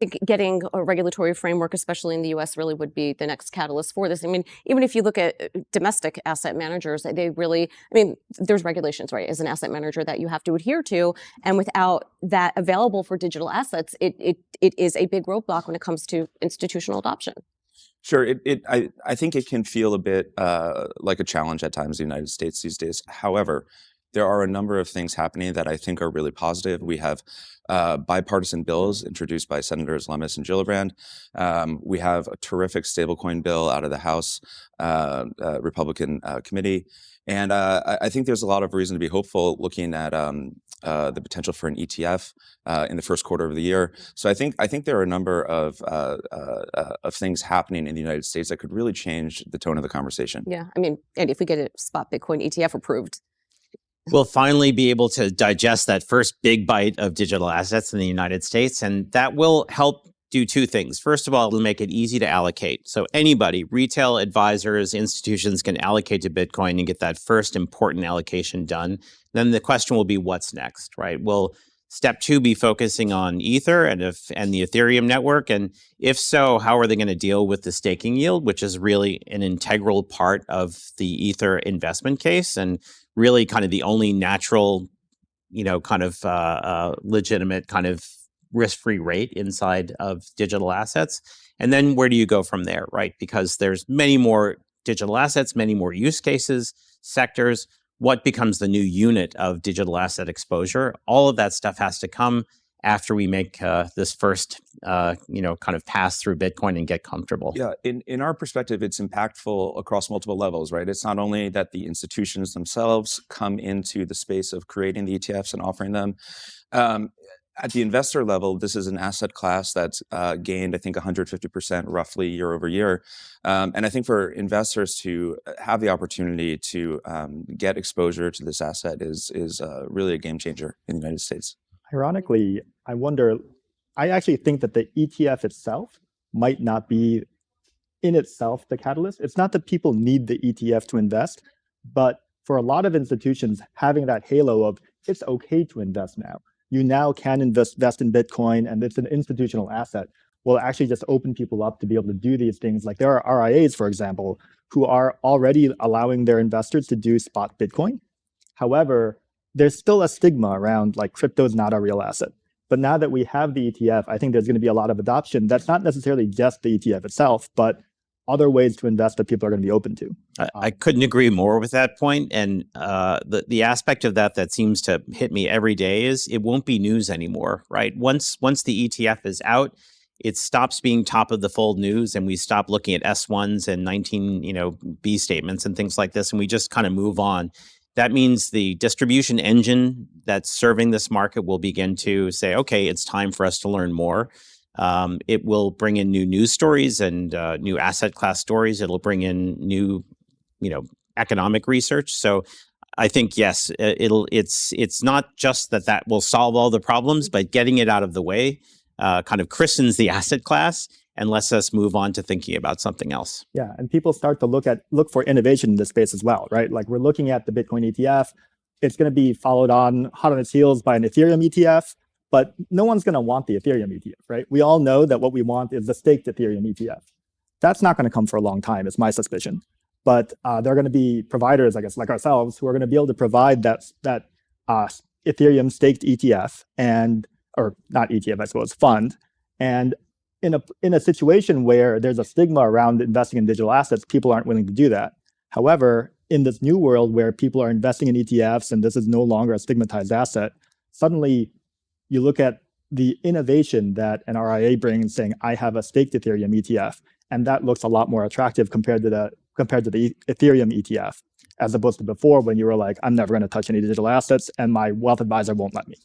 think getting a regulatory framework, especially in the US, really would be the next catalyst for this. I mean, even if you look at domestic asset managers, they really, I mean, there's regulations, right, as an asset manager that you have to adhere to. And without that available for digital assets, it is a big roadblock when it comes to institutional adoption. Sure, I think it can feel a bit like a challenge at times in the United States these days. However, there are a number of things happening that I think are really positive. We have bipartisan bills introduced by Senators Lemus and Gillibrand. We have a terrific stablecoin bill out of the House Republican committee. And I think there's a lot of reason to be hopeful looking at the potential for an ETF in the first quarter of the year. So I think there are a number of things happening in the United States that could really change the tone of the conversation. Yeah, I mean, and if we get a spot Bitcoin ETF approved, we'll finally be able to digest that first big bite of digital assets in the United States, and that will help do two things. First of all, it'll make it easy to allocate. So anybody, retail advisors, institutions can allocate to Bitcoin and get that first important allocation done. Then the question will be, what's next, right? Will step two be focusing on Ether and the Ethereum network? And if so, how are they going to deal with the staking yield, which is really an integral part of the Ether investment case and really kind of the only natural, kind of legitimate kind of risk-free rate inside of digital assets. And then where do you go from there, right? Because there's many more digital assets, many more use cases, sectors. What becomes the new unit of digital asset exposure? All of that stuff has to come after we make this first, kind of pass through Bitcoin and get comfortable. Yeah, in our perspective, it's impactful across multiple levels, right? It's not only that the institutions themselves come into the space of creating the ETFs and offering them. At the investor level, this is an asset class that's gained, I think, 150% roughly year over year. And I think for investors to have the opportunity to get exposure to this asset is really a game changer in the United States. Ironically, I actually think that the ETF itself might not be in itself the catalyst. It's not that people need the ETF to invest, but for a lot of institutions, having that halo of it's okay to invest now. You now can invest in Bitcoin, and it's an institutional asset, will actually just open people up to be able to do these things. Like there are RIAs, for example, who are already allowing their investors to do spot Bitcoin. However, there's still a stigma around like crypto is not a real asset. But now that we have the ETF, I think there's going to be a lot of adoption. That's not necessarily just the ETF itself, but other ways to invest that people are going to be open to. I couldn't agree more with that point. And the aspect of that seems to hit me every day is it won't be news anymore, right? Once the ETF is out, it stops being top of the fold news, and we stop looking at S1s and 19B statements and things like this, and we just kind of move on. That means the distribution engine that's serving this market will begin to say, okay, it's time for us to learn more. It will bring in new news stories and new asset class stories. It'll bring in new, economic research. So I think, yes, it's not just that will solve all the problems, but getting it out of the way kind of christens the asset class and lets us move on to thinking about something else. Yeah, and people start to look for innovation in this space as well, right? Like we're looking at the Bitcoin ETF. It's going to be followed hot on its heels by an Ethereum ETF. But no one's going to want the Ethereum ETF, right? We all know that what we want is the staked Ethereum ETF. That's not going to come for a long time, is my suspicion. But there are going to be providers, I guess, like ourselves, who are going to be able to provide that Ethereum staked ETF or not ETF, I suppose, fund. And in a situation where there's a stigma around investing in digital assets, people aren't willing to do that. However, in this new world where people are investing in ETFs and this is no longer a stigmatized asset, suddenly you look at the innovation that an RIA brings saying, I have a staked Ethereum ETF, and that looks a lot more attractive compared to the Ethereum ETF, as opposed to before when you were like, I'm never going to touch any digital assets and my wealth advisor won't let me.